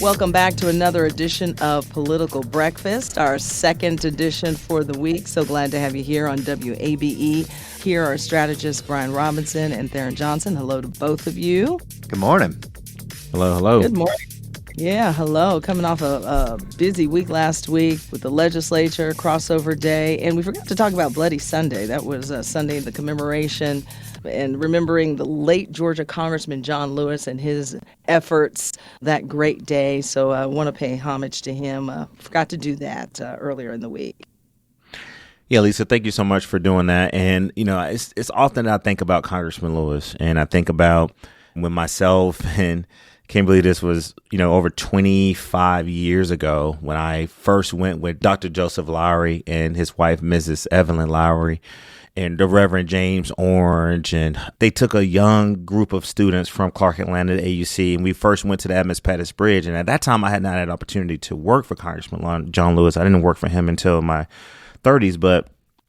Welcome back to another edition of Political Breakfast, our second edition for the week. So glad to have you here on WABE. Here are strategists Brian Robinson and Tharon Johnson. Hello to both of you. Good morning. Hello, hello. Good morning. Yeah, hello. Coming off a busy week last week with the legislature, crossover day, and we forgot to talk about Bloody Sunday. That was Sunday, the commemoration and remembering the late Georgia Congressman John Lewis and his efforts that great day. So I want to pay homage to him. Forgot to do that earlier in the week. Yeah, Lisa, thank you so much for doing that. And, you know, it's often I think about Congressman Lewis, and I think about when myself and can't believe this was, over 25 years ago when I first went with Dr. Joseph Lowry and his wife, Mrs. Evelyn Lowry, and the Reverend James Orange. And they took a young group of students from Clark Atlanta to AUC, and we first went to the Adams Pettus Bridge. And at that time, I had not had an opportunity to work for Congressman John Lewis. I didn't work for him until my 30s, but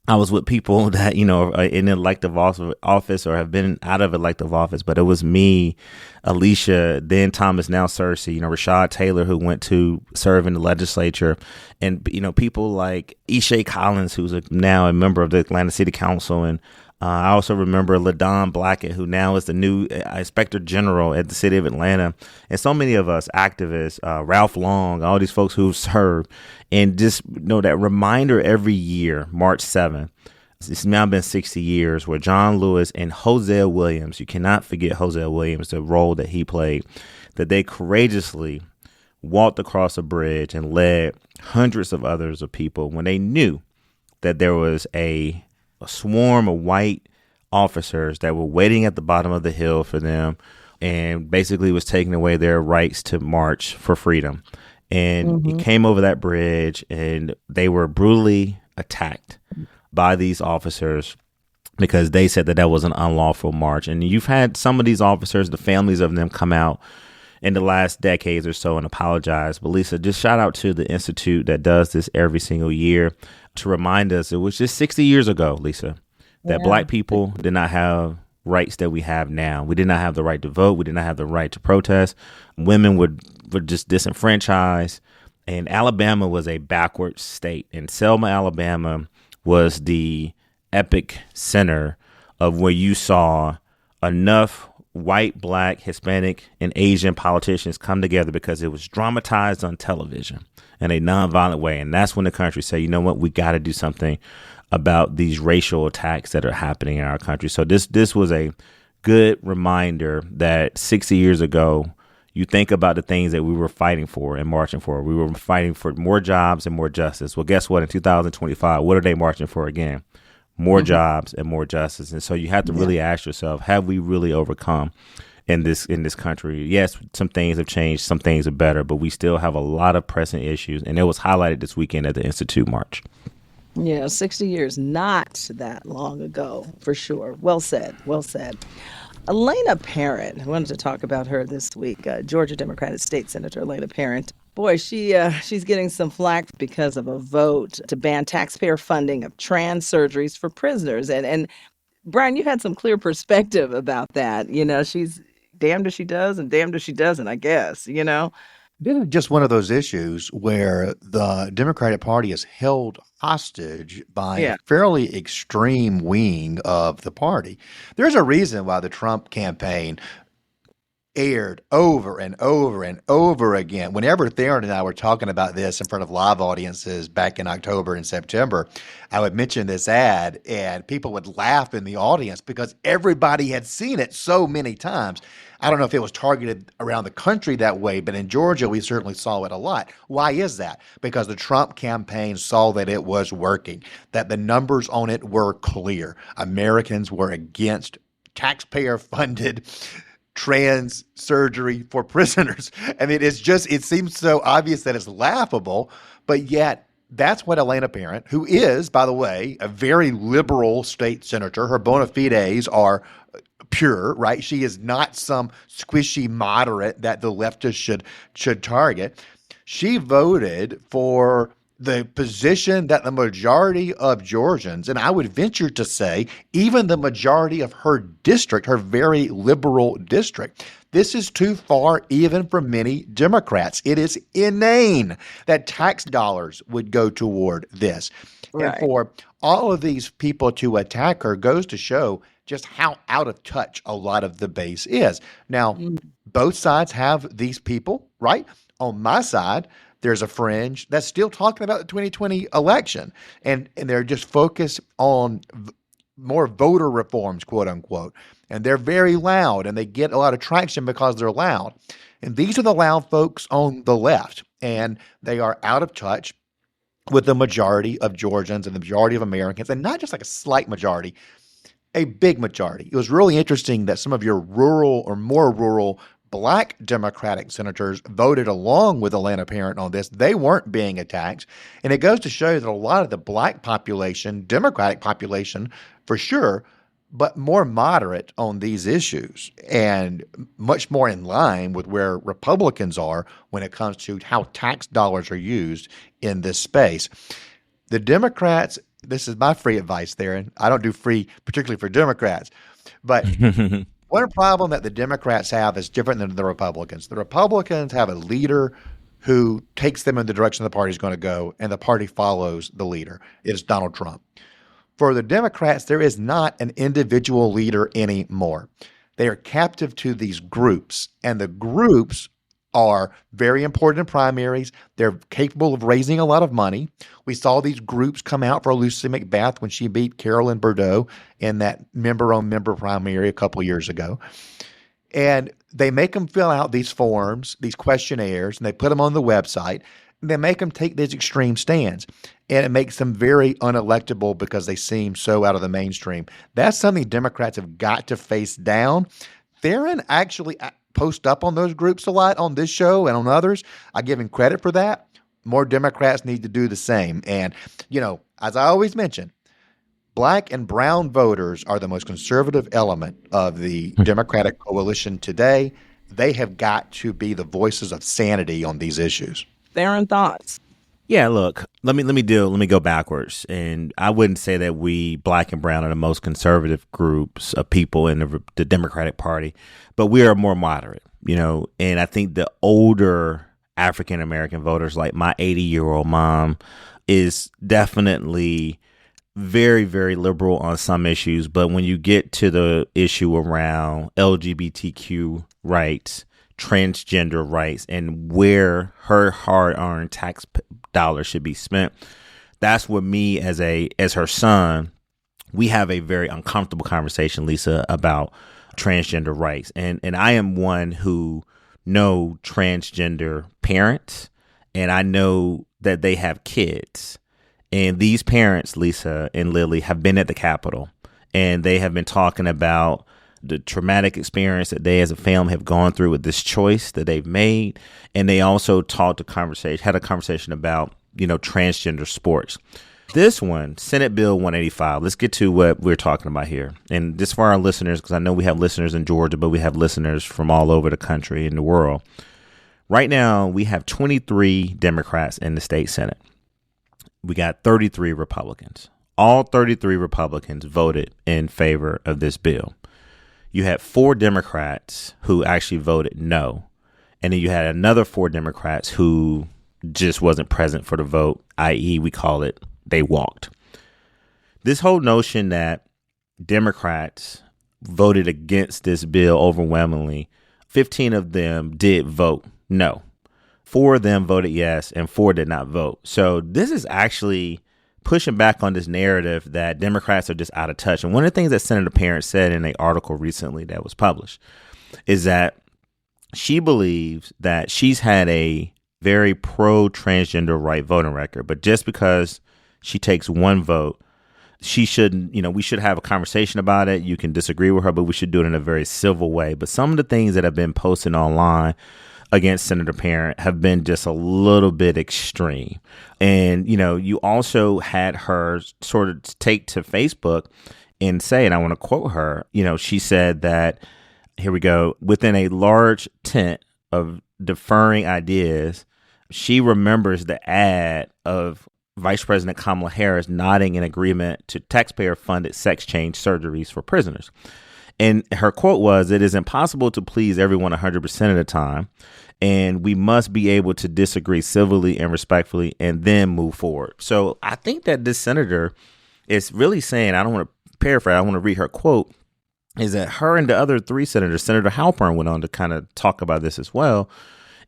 I was with people that, are in elective office or have been out of elective office. But it was me, Alicia, then Thomas, now Cersei, Rashad Taylor, who went to serve in the legislature. And, people like Ishay Collins, who's now a member of the Atlanta City Council. And I also remember LaDon Blackett, who now is the new Inspector General at the City of Atlanta. And so many of us activists, Ralph Long, all these folks who served. And just that reminder every year, March 7th, it's now been 60 years, where John Lewis and Hosea Williams, you cannot forget Hosea Williams, the role that he played, that they courageously walked across a bridge and led hundreds of others of people when they knew that there was a swarm of white officers that were waiting at the bottom of the hill for them and basically was taking away their rights to march for freedom. And He came over that bridge and they were brutally attacked by these officers because they said that was an unlawful march. And you've had some of these officers, the families of them, come out in the last decades or so and apologize. But Lisa, just shout out to the Institute that does this every single year to remind us it was just 60 years ago, Lisa, that Black people did not have rights that we have now. We did not have the right to vote. We did not have the right to protest. Women were just disenfranchised. And Alabama was a backward state. And Selma, Alabama was the epic center of where you saw enough white, Black, Hispanic, and Asian politicians come together because it was dramatized on television in a nonviolent way. And that's when the country said, you know what, we got to do something about these racial attacks that are happening in our country. So this was a good reminder that 60 years ago, you think about the things that we were fighting for and marching for. We were fighting for more jobs and more justice. Well, guess what? In 2025, what are they marching for again? More jobs and more justice. And so you have to really ask yourself, have we really overcome in this country? Yes, some things have changed, some things are better, but we still have a lot of pressing issues. And it was highlighted this weekend at the Institute March. Yeah, 60 years, not that long ago, for sure. Well said. Well said. Elena Parent, I wanted to talk about her this week. Georgia Democratic State Senator Elena Parent. Boy, she's getting some flack because of a vote to ban taxpayer funding of trans surgeries for prisoners. And Brian, you had some clear perspective about that. She's damned if she does and damned if she doesn't, I guess, This is just one of those issues where the Democratic Party is held hostage by a fairly extreme wing of the party. There's a reason why the Trump campaign aired over and over and over again. Whenever Tharon and I were talking about this in front of live audiences back in October and September, I would mention this ad and people would laugh in the audience because everybody had seen it so many times. I don't know if it was targeted around the country that way, but in Georgia, we certainly saw it a lot. Why is that? Because the Trump campaign saw that it was working, that the numbers on it were clear. Americans were against taxpayer-funded trans surgery for prisoners. I mean, it seems so obvious that it's laughable, but yet that's what Elena Parent, who is, by the way, a very liberal state senator, her bona fides are pure, right? She is not some squishy moderate that the leftists should target. She voted for the position that the majority of Georgians, and I would venture to say even the majority of her district, her very liberal district, this is too far even for many Democrats. It is inane that tax dollars would go toward this. Right. And for all of these people to attack her goes to show just how out of touch a lot of the base is. Now, both sides have these people, right? On my side, there's a fringe that's still talking about the 2020 election, and they're just focused on more voter reforms, quote unquote. And they're very loud, and they get a lot of traction because they're loud. And these are the loud folks on the left, and they are out of touch with the majority of Georgians and the majority of Americans, and not just like a slight majority, a big majority. It was really interesting that some of your rural or more rural Black Democratic senators voted along with Elena Parent on this. They weren't being attacked. And it goes to show that a lot of the Black population, Democratic population for sure, but more moderate on these issues and much more in line with where Republicans are when it comes to how tax dollars are used in this space. The Democrats, this is my free advice, Tharon. I don't do free particularly for Democrats, but one problem that the Democrats have is different than the Republicans. The Republicans have a leader who takes them in the direction the party is going to go, and the party follows the leader. It's Donald Trump. For the Democrats, there is not an individual leader anymore. They are captive to these groups, and the groups are very important in primaries. They're capable of raising a lot of money. We saw these groups come out for Lucy McBath when she beat Carolyn Bordeaux in that member-on-member primary a couple years ago. And they make them fill out these forms, these questionnaires, and they put them on the website. And they make them take these extreme stands. And it makes them very unelectable because they seem so out of the mainstream. That's something Democrats have got to face down. Tharon actually post up on those groups a lot on this show and on others. I give him credit for that. More Democrats need to do the same. And, as I always mention, Black and brown voters are the most conservative element of the Democratic coalition today. They have got to be the voices of sanity on these issues. Tharon, thoughts? Yeah, look, let me go backwards. And I wouldn't say that we Black and brown are the most conservative groups of people in the Democratic Party, but we are more moderate, and I think the older African American voters, like my 80-year-old mom, is definitely very, very liberal on some issues. But when you get to the issue around LGBTQ rights, transgender rights, and where her hard-earned tax dollars should be spent, that's what me as her son, we have a very uncomfortable conversation, Lisa, about transgender rights. And I am one who know transgender parents, and I know that they have kids. And these parents, Lisa and Lily, have been at the Capitol, and they have been talking about the traumatic experience that they as a family have gone through with this choice that they've made. And they also had a conversation about, transgender sports. This one, Senate Bill 185, let's get to what we're talking about here. And this for our listeners, because I know we have listeners in Georgia, but we have listeners from all over the country and the world. Right now, we have 23 Democrats in the state Senate. We got 33 Republicans. All 33 Republicans voted in favor of this bill. You had 4 Democrats who actually voted no. And then you had another 4 Democrats who just wasn't present for the vote, i.e. we call it, they walked. This whole notion that Democrats voted against this bill overwhelmingly, 15 of them did vote no. 4 of them voted yes, and 4 did not vote. So this is actually pushing back on this narrative that Democrats are just out of touch. And one of the things that Senator Parent said in an article recently that was published is that she believes that she's had a very pro-transgender right voting record, but just because she takes one vote, she shouldn't, we should have a conversation about it. You can disagree with her, but we should do it in a very civil way. But some of the things that have been posted online against Senator Parent have been just a little bit extreme. And, you also had her sort of take to Facebook and say, and I want to quote her, she said that, here we go, within a large tent of deferring ideas, she remembers the ad of Vice President Kamala Harris nodding in agreement to taxpayer-funded sex change surgeries for prisoners. And her quote was, "It is impossible to please everyone 100% of the time, and we must be able to disagree civilly and respectfully and then move forward." So I think that this senator is really saying, I don't want to paraphrase, I want to read her quote, is that her and the other three senators, Senator Halpern went on to kind of talk about this as well,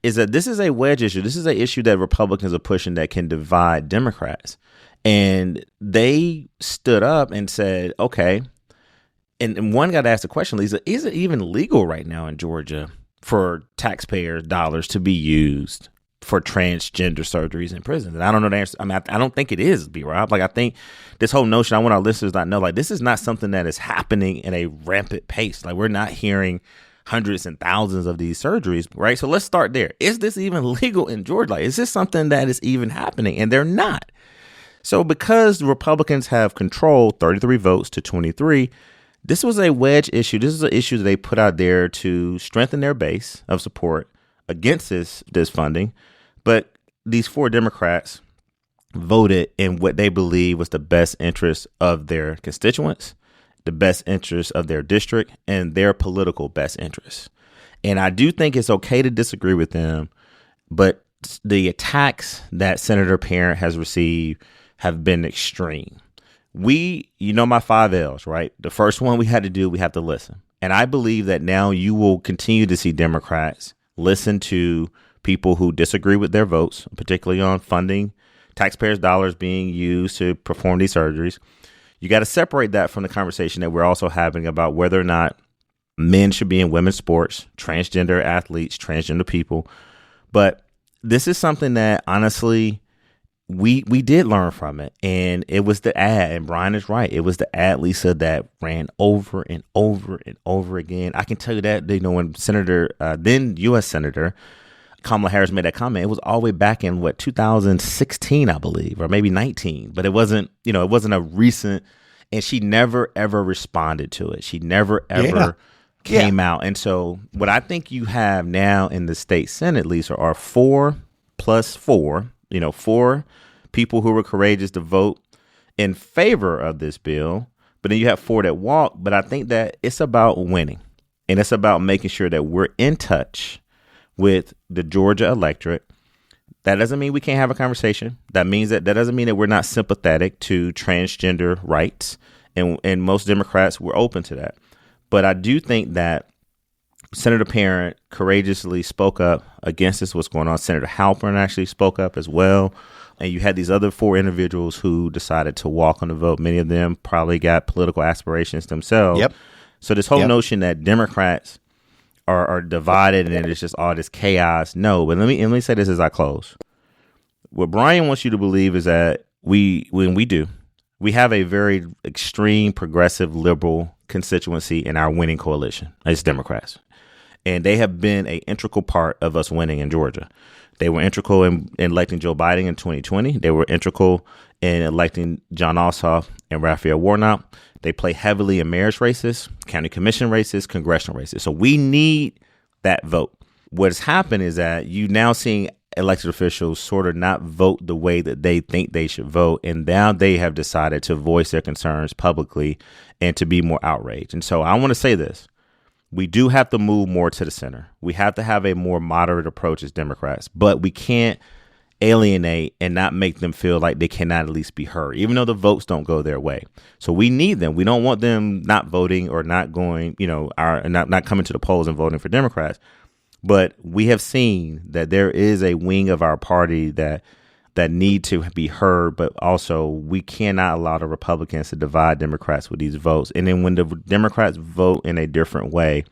is that this is a wedge issue. This is an issue that Republicans are pushing that can divide Democrats. And they stood up and said, okay, and one got asked the question, Lisa, is it even legal right now in Georgia for taxpayer dollars to be used for transgender surgeries in prison? And I don't know the answer. I mean, I don't think it is, B-Rob. Like, I think this whole notion, I want our listeners to know, like, this is not something that is happening in a rampant pace. Like, we're not hearing hundreds and thousands of these surgeries, right? So let's start there. Is this even legal in Georgia? Like, is this something that is even happening? And they're not. So because the Republicans have control, 33 votes to 23, this was a wedge issue. This is an issue that they put out there to strengthen their base of support against this funding. But these four Democrats voted in what they believe was the best interest of their constituents, the best interest of their district, and their political best interests. And I do think it's okay to disagree with them, but the attacks that Senator Parent has received have been extreme. My 5 L's, right? The first one we had to do, we have to listen. And I believe that now you will continue to see Democrats listen to people who disagree with their votes, particularly on funding, taxpayers' dollars being used to perform these surgeries. You got to separate that from the conversation that we're also having about whether or not men should be in women's sports, transgender athletes, transgender people. But this is something that, honestly, we did learn from it. And it was the ad, and Brian is right. It was the ad, Lisa, that ran over and over and over again. I can tell you that, when then U.S. Senator Kamala Harris made that comment, it was all the way back in 2016, I believe, or maybe 19. But it wasn't a recent, and she never, ever responded to it. She never, ever came out. And so what I think you have now in the state Senate, Lisa, are 4 plus 4, 4 people who were courageous to vote in favor of this bill. But then you have 4 that walk. But I think that it's about winning, and it's about making sure that we're in touch with the Georgia electorate. That doesn't mean we can't have a conversation. That doesn't mean that we're not sympathetic to transgender rights. And most Democrats were open to that. But I do think that Senator Parent courageously spoke up against this, what's going on. Senator Halpern actually spoke up as well. And you had these other 4 individuals who decided to walk on the vote. Many of them probably got political aspirations themselves. Yep. So this whole notion that Democrats are divided and it's just all this chaos. No, but let me say this as I close. What Brian wants you to believe is that we have a very extreme, progressive, liberal constituency in our winning coalition. It's Democrats. And they have been an integral part of us winning in Georgia. They were integral in electing Joe Biden in 2020. They were integral in electing John Ossoff and Raphael Warnock. They play heavily in mayor's races, county commission races, congressional races. So we need that vote. What has happened is that you now seeing elected officials sort of not vote the way that they think they should vote. And now they have decided to voice their concerns publicly and to be more outraged. And so I want to say this. We do have to move more to the center. We have to have a more moderate approach as Democrats, but we can't alienate and not make them feel like they cannot at least be heard, even though the votes don't go their way. So we need them. We don't want them not voting or not going, not coming to the polls and voting for Democrats. But we have seen that there is a wing of our party that need to be heard, but also we cannot allow the Republicans to divide Democrats with these votes. And then when the Democrats vote in a different way,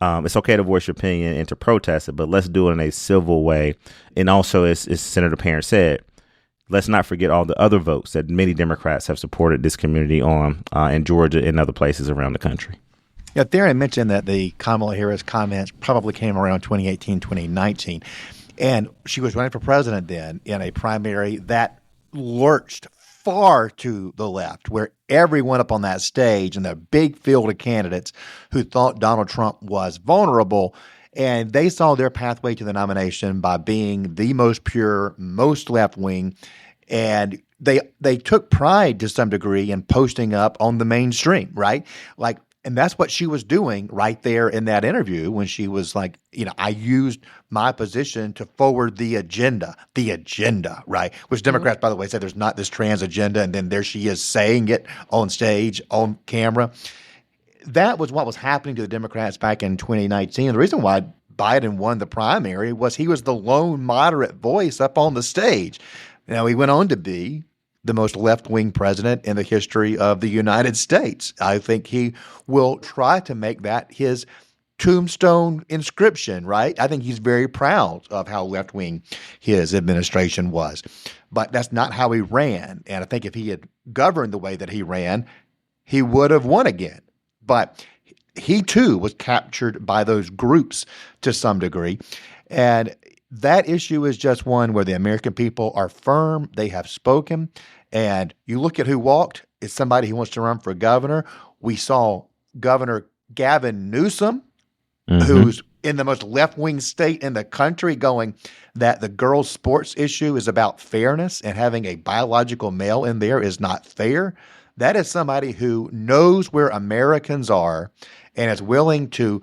it's okay to voice your opinion and to protest it, but let's do it in a civil way. And also, as Senator Parent said, let's not forget all the other votes that many Democrats have supported this community on in Georgia and other places around the country. Yeah, Tharon mentioned that the Kamala Harris comments probably came around 2018, 2019. And she was running for president then in a primary that lurched far to the left, where everyone up on that stage and the big field of candidates who thought Donald Trump was vulnerable, and they saw their pathway to the nomination by being the most pure, most left-wing, And they took pride to some degree in posting up on the mainstream, right? Like, and that's what she was doing right there in that interview when she was like, I used my position to forward the agenda, right? Which Democrats, by the way, say there's not this trans agenda. And then there she is saying it on stage, on camera. That was what was happening to the Democrats back in 2019. The reason why Biden won the primary was he was the lone moderate voice up on the stage. Now, he went on to be the most left-wing president in the history of the United States. I think he will try to make that his tombstone inscription, right? I think he's very proud of how left-wing his administration was. But that's not how he ran. And I think if he had governed the way that he ran, he would have won again. But he, too, was captured by those groups to some degree. And that issue is just one where the American people are firm. They have spoken. And you look at who walked, it's somebody who wants to run for governor. We saw Governor Gavin Newsom, who's in the most left-wing state in the country, going that the girls' sports issue is about fairness and having a biological male in there is not fair. That is somebody who knows where Americans are and is willing to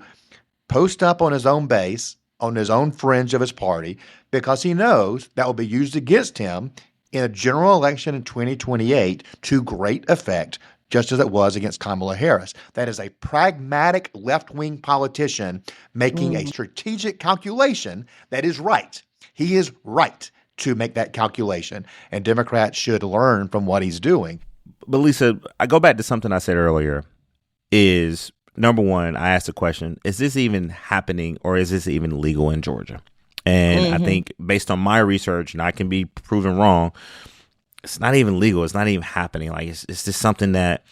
post up on his own base, on his own fringe of his party, because he knows that will be used against him in a general election in 2028 to great effect, just as it was against Kamala Harris. That is a pragmatic left-wing politician making a strategic calculation that is right. He is right to make that calculation, and Democrats should learn from what he's doing. But Lisa, I go back to something I said earlier, is number one, I asked the question, is this even happening or is this even legal in Georgia? And I think based on my research, and I can be proven wrong, it's not even legal. It's not even happening. Like it's just something that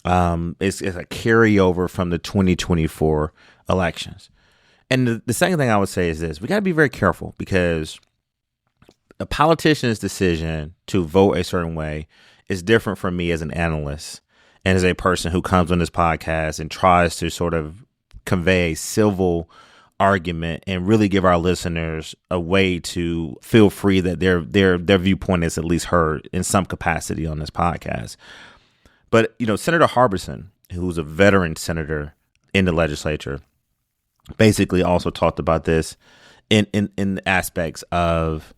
is a carryover from the 2024 elections. And the second thing I would say is this: we got to be very careful, because a politician's decision to vote a certain way is different from me as an analyst and as a person who comes on this podcast and tries to sort of convey a civil argument and really give our listeners a way to feel free that their viewpoint is at least heard in some capacity on this podcast. But, Senator Harbison, who's a veteran senator in the legislature, basically also talked about this in aspects of,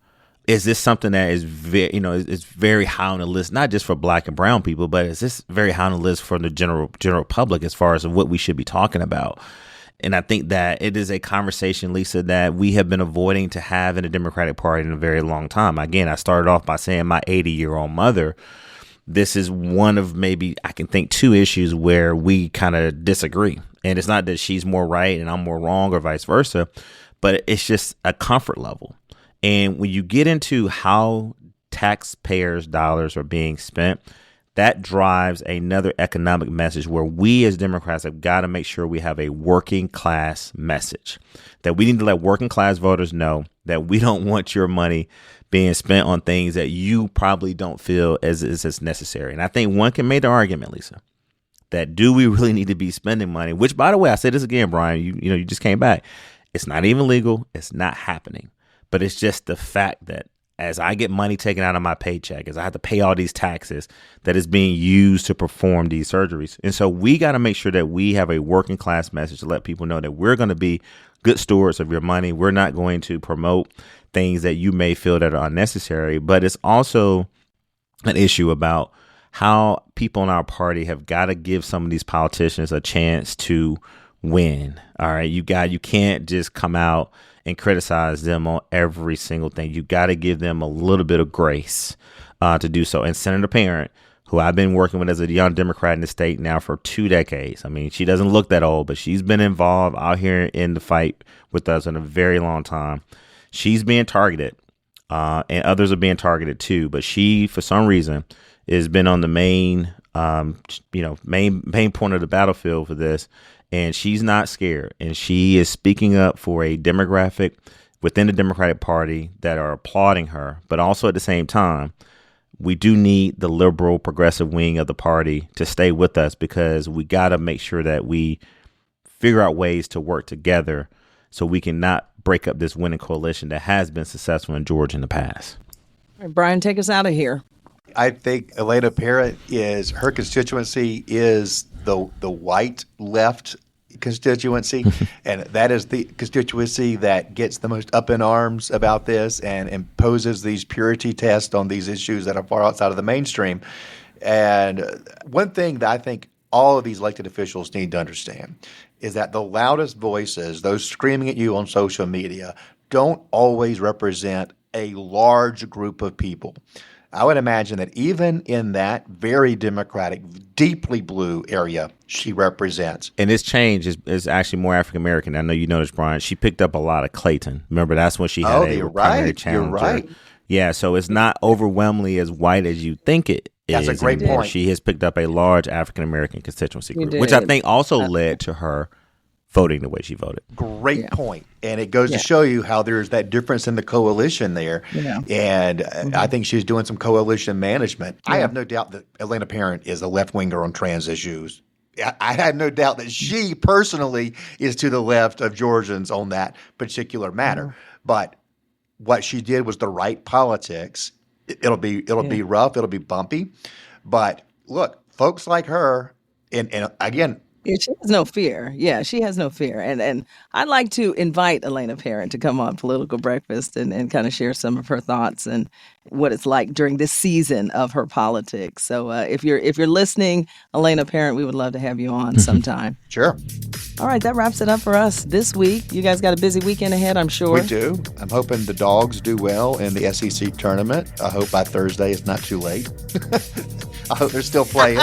is this something that is very, is very high on the list, not just for Black and brown people, but is this very high on the list for the general public as far as what we should be talking about? And I think that it is a conversation, Lisa, that we have been avoiding to have in the Democratic Party in a very long time. Again, I started off by saying my 80-year-old mother. This is one of maybe I can think two issues where we kind of disagree. And it's not that she's more right and I'm more wrong or vice versa, but it's just a comfort level. And when you get into how taxpayers' dollars are being spent, that drives another economic message where we as Democrats have got to make sure we have a working class message, that we need to let working class voters know that we don't want your money being spent on things that you probably don't feel is necessary. And I think one can make the argument, Lisa, that do we really need to be spending money? Which, by the way, I say this again, Brian, you just came back. It's not even legal. It's not happening. But it's just the fact that as I get money taken out of my paycheck, as I have to pay all these taxes, that is being used to perform these surgeries. And so we got to make sure that we have a working class message to let people know that we're going to be good stewards of your money. We're not going to promote things that you may feel that are unnecessary. But it's also an issue about how people in our party have got to give some of these politicians a chance to win. All right. You can't just come out and criticize them on every single thing. You got to give them a little bit of grace to do so. And Senator Parent, who I've been working with as a young Democrat in the state now for 2 decades. I mean, she doesn't look that old, but she's been involved out here in the fight with us in a very long time. She's being targeted, and others are being targeted too. But she, for some reason, has been on the main point of the battlefield for this. And she's not scared. And she is speaking up for a demographic within the Democratic Party that are applauding her. But also at the same time, we do need the liberal progressive wing of the party to stay with us, because we got to make sure that we figure out ways to work together so we can not break up this winning coalition that has been successful in Georgia in the past. All right, Brian, take us out of here. I think Elena Parent her constituency is the white left constituency, and that is the constituency that gets the most up in arms about this and imposes these purity tests on these issues that are far outside of the mainstream. And one thing that I think all of these elected officials need to understand is that the loudest voices, those screaming at you on social media, don't always represent a large group of people. I would imagine that even in that very Democratic, deeply blue area she represents. And this change is actually more African American. I know you noticed, Brian. She picked up a lot of Clayton. Remember, that's when she had a primary challenger. You're right. Yeah, so it's not overwhelmingly as white as you think it is. That's a great point. She has picked up a large African American constituency group, which I think also led to her voting the way she voted. Great point. And it goes to show you how there's that difference in the coalition there. Yeah. And I think she's doing some coalition management. Yeah. I have no doubt that Elena Parent is a left-winger on trans issues. I have no doubt that she personally is to the left of Georgians on that particular matter. But what she did was the right politics. It'll be rough. It'll be bumpy. But look, folks like her, and again, she has no fear. Yeah, she has no fear. And I'd like to invite Elena Parent to come on Political Breakfast and kind of share some of her thoughts and what it's like during this season of her politics. So if you're listening, Elena Parent, we would love to have you on sometime. Sure. All right, that wraps it up for us this week. You guys got a busy weekend ahead, I'm sure. We do. I'm hoping the Dogs do well in the SEC tournament. I hope by Thursday it's not too late. I hope they're still playing.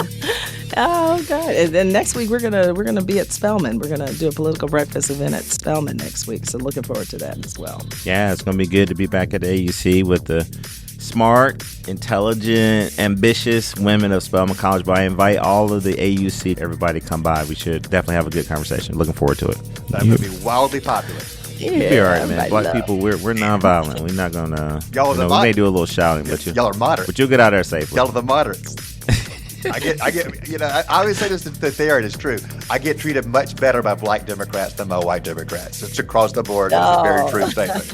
Oh, God. And then next week we're gonna be at Spelman. We're gonna do a Political Breakfast event at Spelman next week. So looking forward to that as well. Yeah, it's gonna be good to be back at the AUC with the smart, intelligent, ambitious women of Spelman College. But I invite all of the AUC, everybody come by. We should definitely have a good conversation. Looking forward to it. That's going to be wildly popular. You'll be all right, man. Black people, we're nonviolent. We're not gonna. We may do a little shouting, but y'all are moderate. But you'll get out there safely. Y'all are the moderates. I get. You know, I always say this to Tharon. It's true. I get treated much better by black Democrats than by white Democrats. It's across the board. It's a very true statement.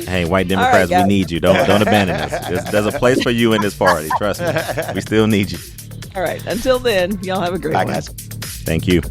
Hey, white Democrats, we need you. Don't abandon us. There's a place for you in this party. Trust me. We still need you. All right. Until then, y'all have a great one. Guys. Thank you.